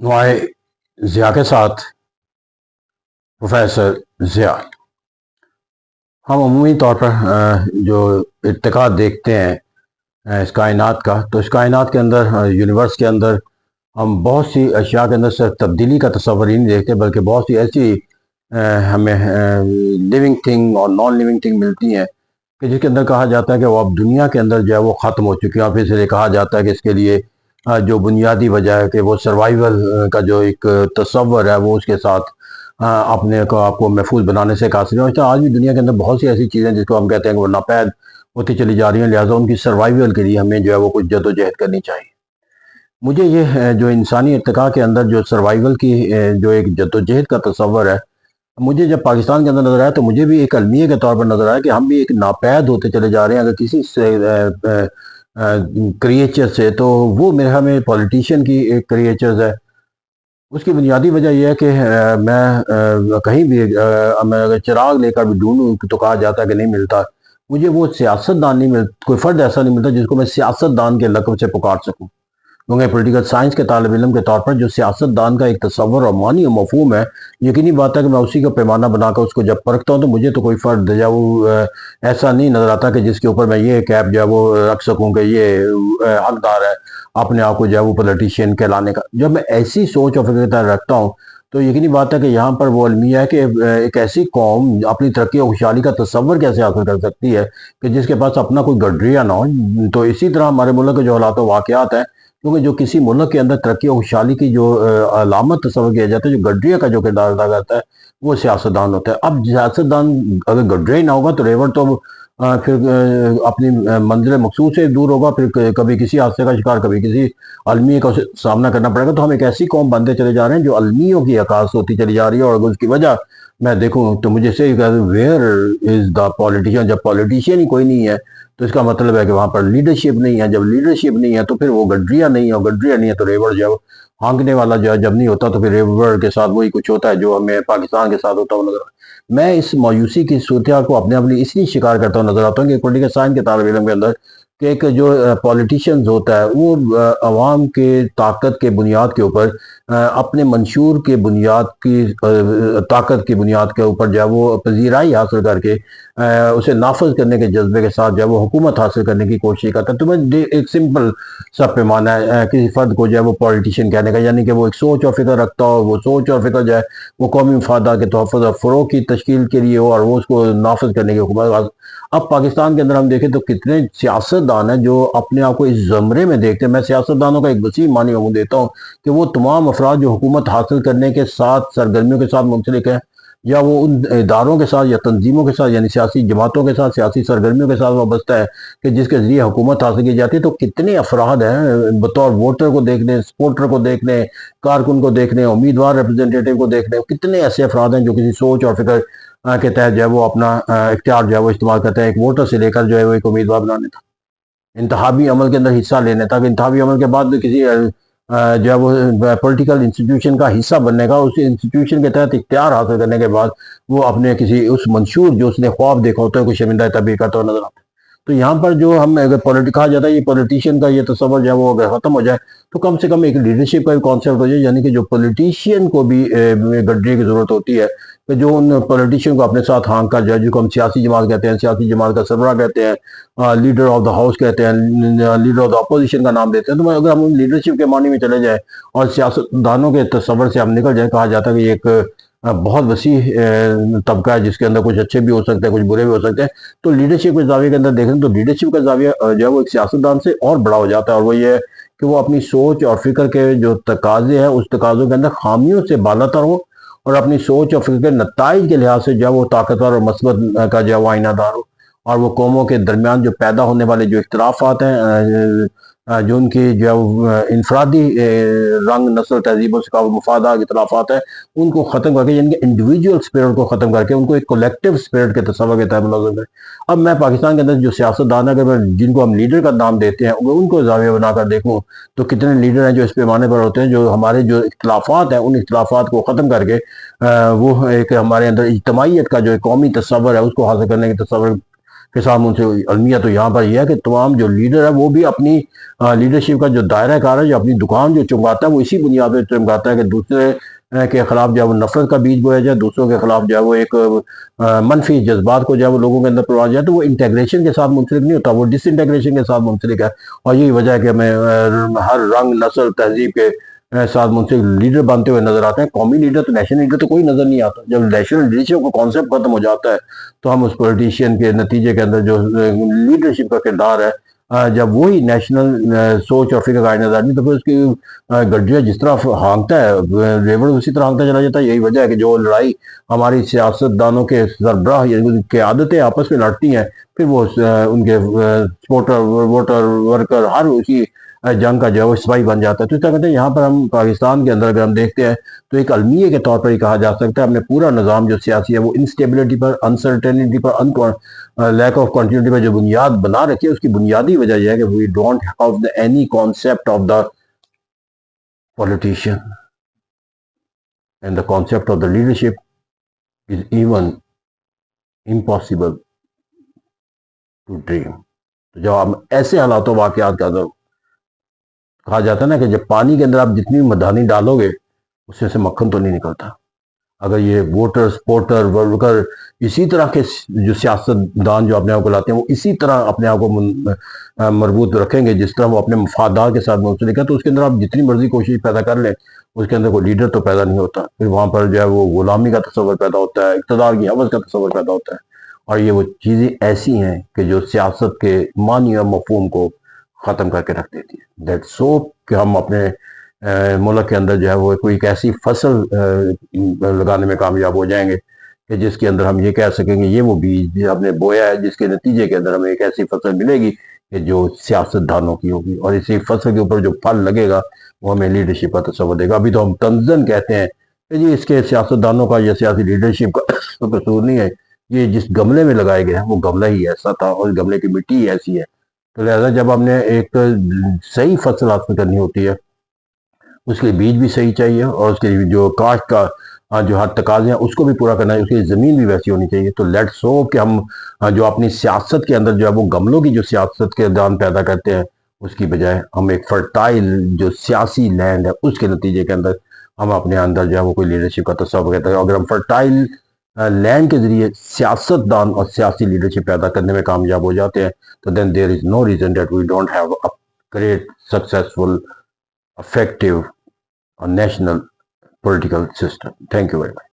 نوائے ضیاء کے ساتھ پروفیسر ضیاء۔ ہم عمومی طور پر جو ارتقاء دیکھتے ہیں اس کائنات کا، تو اس کائنات کے اندر، یونیورس کے اندر، ہم بہت سی اشیاء کے اندر صرف تبدیلی کا تصور ہی نہیں دیکھتے، بلکہ بہت سی ایسی ہمیں لیونگ تھنگ اور نان لیونگ تھنگ ملتی ہیں کہ جس کے اندر کہا جاتا ہے کہ وہ اب دنیا کے اندر جو ہے وہ ختم ہو چکی ہے، اور پھر سے کہا جاتا ہے کہ اس کے لیے جو بنیادی وجہ ہے کہ وہ سروائیول کا جو ایک تصور ہے وہ اس کے ساتھ اپنے کو آپ کو محفوظ بنانے سے قاصر ہے۔ آج بھی دنیا کے اندر بہت سی ایسی چیزیں جس کو ہم کہتے ہیں کہ وہ ناپید ہوتی چلی جا رہی ہیں، لہٰذا ان کی سروائیول کے لیے ہمیں جو ہے وہ کچھ جد و جہد کرنی چاہیے۔ مجھے یہ جو انسانی ارتقاء کے اندر جو سروائیول کی جو ایک جد و جہد کا تصور ہے، مجھے جب پاکستان کے اندر نظر آیا تو مجھے بھی ایک المیہ کے طور پر نظر آیا کہ ہم بھی ایک ناپید ہوتے چلے جا رہے ہیں اگر کسی سے کریچر سے، تو وہ میرے خیال میں پولیٹیشین کی ایک کریچرز ہے۔ اس کی بنیادی وجہ یہ ہے کہ میں کہیں بھی میں اگر چراغ لے کر بھی ڈھونڈوں تو کہا جاتا ہے کہ نہیں ملتا۔ مجھے وہ سیاستدان نہیں ملتا، کوئی فرد ایسا نہیں ملتا جس کو میں سیاستدان کے لقب سے پکار سکوں، کیونکہ پولیٹیکل سائنس کے طالب علم کے طور پر جو سیاستدان کا ایک تصور اور معنی و مفہوم ہے، یقینی بات ہے کہ میں اسی کا پیمانہ بنا کر اس کو جب پرکھتا ہوں تو مجھے تو کوئی فرد یا وہ ایسا نہیں نظر آتا کہ جس کے اوپر میں یہ کیپ جو ہے وہ رکھ سکوں کہ یہ حقدار ہے اپنے آپ کو جو ہے وہ پولیٹیشین کہلانے کا۔ جب میں ایسی سوچ اور فکر رکھتا ہوں تو یقینی بات ہے کہ یہاں پر وہ المیہ ہے کہ ایک ایسی قوم اپنی ترقی و خوشحالی کا تصور کیسے حاصل کر سکتی ہے کہ جس کے پاس اپنا کوئی گڈریا نہ ہو۔ تو اسی طرح ہمارے ملک کے جو حالات و واقعات ہیں، کیونکہ جو کسی ملک کے اندر ترقی و خوشحالی کی جو علامت تصور کیا جاتا ہے، جو گڈریا کا جو کردار ادا کرتا ہے، وہ سیاستدان ہوتا ہے۔ اب سیاستدان اگر گڈریا ہی نہ ہوگا تو ریوڑ تو پھر اپنی منزل مقصود سے دور ہوگا، پھر کبھی کسی حادثے کا شکار، کبھی کسی المیہ کا سامنا کرنا پڑے گا۔ تو ہم ایک ایسی قوم بنتے چلے جا رہے ہیں جو المیوں کی عکاس ہوتی چلی جا رہی ہے، اور اگر اس کی وجہ میں دیکھوں تو مجھے سے ویئر از دا پولیٹیشین۔ جب پولیٹیشین ہی کوئی نہیں ہے تو اس کا مطلب ہے کہ وہاں پر لیڈرشپ نہیں ہے۔ جب لیڈرشپ نہیں ہے تو پھر وہ گڈریا نہیں ہے، اور گڈریا نہیں ہے تو ریوڑ جو ہے ہانکنے والا جو ہے جب نہیں ہوتا تو پھر ریوڑ کے ساتھ وہی کچھ ہوتا ہے جو ہمیں پاکستان کے ساتھ ہوتا ہوا نظر آتا ہے۔ میں اس مایوسی کی صورتحال کو اپنے اپنے اس لیے شکار کرتا ہوں نظر آتا ہوں کہ پولیٹیکل سائنس کے طالب علم کے اندر کہ ایک جو پولیٹیشینز ہوتا ہے وہ عوام کے طاقت کے بنیاد کے اوپر، اپنے منشور کے بنیاد کی طاقت کی بنیاد کے اوپر جو ہے وہ پذیرائی حاصل کر کے اسے نافذ کرنے کے جذبے کے ساتھ جو ہے وہ حکومت حاصل کرنے کی کوشش کرتا ہے۔ تو میں ایک سمپل سا پیمانہ ہے کسی فرد کو جو ہے وہ پولیٹیشین کہنے کا، یعنی کہ وہ ایک سوچ اور فکر رکھتا ہو، وہ سوچ اور فکر جو ہے وہ قومی مفادات کے تحفظ اور فروغ کی تشکیل کے لیے ہو، اور وہ اس کو نافذ کرنے کی حکومت۔ اب پاکستان کے اندر ہم دیکھیں تو کتنے سیاستدان ہیں جو اپنے آپ کو اس زمرے میں دیکھتے ہیں۔ میں سیاستدانوں کا ایک وسیع معنی عموم دیتا ہوں کہ وہ تمام افراد جو حکومت حاصل کرنے کے ساتھ سرگرمیوں کے ساتھ منسلک ہیں، یا وہ ان اداروں کے ساتھ یا تنظیموں کے ساتھ یعنی سیاسی جماعتوں کے ساتھ سیاسی سرگرمیوں کے ساتھ وابستہ ہے کہ جس کے ذریعے حکومت حاصل کی جاتی ہے، تو کتنے افراد ہیں بطور ووٹر کو دیکھنے، سپورٹر کو دیکھنے، کارکن کو دیکھنے، امیدوار ریپرزنٹیٹیو کو دیکھنے، کتنے ایسے افراد ہیں جو کسی سوچ اور فکر کے تحت جو ہے وہ اپنا اختیار جو ہے وہ استعمال کرتے ہیں، ایک ووٹر سے لے کر جو ہے وہ ایک امیدوار بنانے تک، انتخابی عمل کے اندر حصہ لینے تک، انتخابی عمل کے بعد کسی جو ہے وہ پولیٹیکل انسٹیٹیوشن کا حصہ بننے کا، اس انسٹیٹیوشن کے تحت اختیار حاصل کرنے کے بعد وہ اپنے کسی اس منشور جو اس نے خواب دیکھا ہوتا ہے کو شرمندہ تعبیر کرتا ہوا نظر آتا ہے۔ تو یہاں پر جو ہم اگر کہا جاتا ہے یہ پولیٹیشین کا یہ تصور جو ہے وہ اگر ختم ہو جائے تو کم سے کم ایک لیڈرشپ کا بھی کانسیپٹ ہو جائے، یعنی کہ جو پولیٹیشین کو بھی گڈری کی ضرورت ہوتی ہے کہ جو ان پولیٹیشین کو اپنے ساتھ ہانک کر جائے، جس کو ہم سیاسی جماعت کہتے ہیں، سیاسی جماعت کا سربراہ کہتے ہیں، لیڈر آف دا ہاؤس کہتے ہیں، لیڈر آف دا اپوزیشن کا نام دیتے ہیں۔ تو اگر ہم لیڈرشپ کے معنی میں چلے جائیں اور سیاستدانوں کے تصور سے ہم نکل جائیں، کہا جاتا ہے کہ یہ ایک بہت وسیع طبقہ ہے جس کے اندر کچھ اچھے بھی ہو سکتے ہیں، کچھ برے بھی ہو سکتے ہیں۔ تو لیڈرشپ کے زاویے کے اندر دیکھیں تو لیڈرشپ کا زاویہ جو ہے وہ ایک سیاستدان سے اور بڑا ہو جاتا ہے، اور وہ یہ ہے کہ وہ اپنی سوچ اور فکر کے جو تقاضے ہیں اس تقاضوں کے اندر خامیوں سے بالاتر ہو، اور اپنی سوچ اور فکر کے نتائج کے لحاظ سے جو ہے وہ طاقتور اور مثبت کا جو ہے وہ آئینہ دار ہو، اور وہ قوموں کے درمیان جو پیدا ہونے والے جو اختلافات ہیں، جو ان کی جو انفرادی رنگ، نسل، تہذیب و ثقافت، مفادات، اختلافات ہیں، ان کو ختم کر کے، یعنی کہ انڈیویجول اسپرٹ کو ختم کر کے ان کو ایک کولیکٹیو اسپرٹ کے تصور کے تحت منظم کریں۔ اب میں پاکستان کے اندر جو سیاستدان ہیں جن کو ہم لیڈر کا نام دیتے ہیں، ان کو زاویہ بنا کر دیکھوں تو کتنے لیڈر ہیں جو اس پیمانے پر ہوتے ہیں جو ہمارے جو اختلافات ہیں ان اختلافات کو ختم کر کے وہ ایک ہمارے اندر اجتماعیت کا جو ایک قومی تصور ہے اس کو حاصل کرنے کے تصور کے ساتھ منسلک المیہ تو یہاں پر یہ ہے کہ تمام جو لیڈر ہے وہ بھی اپنی لیڈرشپ کا جو دائرہ کار ہے، جو اپنی دکان جو چمکاتا ہے وہ اسی بنیاد پہ چمکاتا ہے کہ دوسرے کے خلاف جو ہے وہ نفرت کا بیج بویا جائے، دوسروں کے خلاف جو ہے وہ ایک منفی جذبات کو جو ہے وہ لوگوں کے اندر پروایا جائے، تو وہ انٹیگریشن کے ساتھ منسلک نہیں ہوتا، وہ ڈس انٹیگریشن کے ساتھ منسلک ہے۔ اور یہی وجہ ہے کہ ہمیں ہر رنگ نسل تہذیب کے ساتھ منسلک لیڈر بنتے ہوئے نظر آتے ہیں۔ قومی لیڈر تو نیشنل لیڈر تو کوئی نظر نہیں آتا۔ جب نیشنل لیڈرشپ کا کانسیپٹ ختم ہو جاتا ہے تو ہم اس پولیٹیشین کے نتیجے کے اندر جو لیڈرشپ کا کردار ہے، جب وہی نیشنل سوچ اور فکر کا آئینہ دار نہیں تو پھر اس کی گڈیا جس طرح ہانکتا ہے ریوڑ اسی طرح ہانکتا چلا جاتا ہے۔ یہی وجہ ہے کہ جو لڑائی ہماری سیاست دانوں کے سربراہ یعنی قیادتیں آپس میں لڑتی ہیں، پھر وہ ان کے سپورٹر ووٹر ورکر ہر اسی جنگ کا جو ہے وہ سپاہی بن جاتا ہے۔ تو اس طرح کہتے ہیں یہاں پر ہم پاکستان کے اندر اگر ہم دیکھتے ہیں تو ایک المیہ کے طور پر ہی کہا جا سکتا ہے ہم نے پورا نظام جو سیاسی ہے وہ انسٹیبلٹی پر، انسرٹینٹی پر، لیک آف کنٹینیوٹی پر جو بنیاد بنا رکھی ہے، اس کی بنیادی وجہ یہ ہے کہ we don't have any concept of the politician and the concept of the leadership is even impossible to dream۔ تو جب ہم ایسے حالات و واقعات کا کہا جاتا ہے نا کہ جب پانی کے اندر آپ جتنی مدانی ڈالو گے اس سے مکھن تو نہیں نکلتا۔ اگر یہ ووٹر سپورٹر ورکر اسی طرح کے جو سیاست دان جو اپنے آپ کو لاتے ہیں وہ اسی طرح اپنے آپ کو مربوط رکھیں گے جس طرح وہ اپنے مفادات کے ساتھ منسلک ہے، تو اس کے اندر آپ جتنی مرضی کوشش پیدا کر لیں اس کے اندر کوئی لیڈر تو پیدا نہیں ہوتا۔ پھر وہاں پر جو ہے وہ غلامی کا تصور پیدا ہوتا ہے، اقتدار کی حوث کا تصور پیدا ہوتا ہے، اور یہ وہ چیزیں ایسی ہیں کہ جو سیاست کے معنی اور مفہوم کو ختم کر کے رکھ دیتی ہے۔ دیٹس ہوپ کہ ہم اپنے ملک کے اندر جو ہے وہ کوئی ایک ایسی فصل لگانے میں کامیاب ہو جائیں گے کہ جس کے اندر ہم یہ کہہ سکیں گے یہ وہ بیج ہم نے بویا ہے جس کے نتیجے کے اندر ہمیں ایک ایسی فصل ملے گی کہ جو سیاست دانوں کی ہوگی، اور اسی فصل کے اوپر جو پھل لگے گا وہ ہمیں لیڈرشپ کا تصور دے گا۔ ابھی تو ہم تنزن کہتے ہیں کہ جی اس کے سیاست دانوں کا یا سیاسی لیڈرشپ کا قصور نہیں ہے، یہ جس گملے میں لگائے گئے ہیں وہ گملہ ہی ایسا تھا اور اس گملے کی مٹی ہی ایسی ہے۔ تو لہٰذا جب ہم نے ایک صحیح فصل حاصل کرنی ہوتی ہے اس کے بیج بھی صحیح چاہیے، اور اس کے جو کاشت کا جو ہر تقاضے ہیں اس کو بھی پورا کرنا ہے، اس کی زمین بھی ویسی ہونی چاہیے۔ تو لیٹس ہوپ کہ ہم جو اپنی سیاست کے اندر جو ہے وہ گملوں کی جو سیاست کے دان پیدا کرتے ہیں اس کی بجائے ہم ایک فرٹائل جو سیاسی لینڈ ہے اس کے نتیجے کے اندر ہم اپنے اندر جو ہے وہ کوئی لیڈرشپ کا تصور کرتے ہیں۔ اگر ہم فرٹائل لینڈ کے ذریعے سیاست دان اور سیاسی لیڈرشپ پیدا کرنے میں کامیاب ہو جاتے ہیں تو then there is no reason that we don't have a great successful effective national political system۔ Thank you very much۔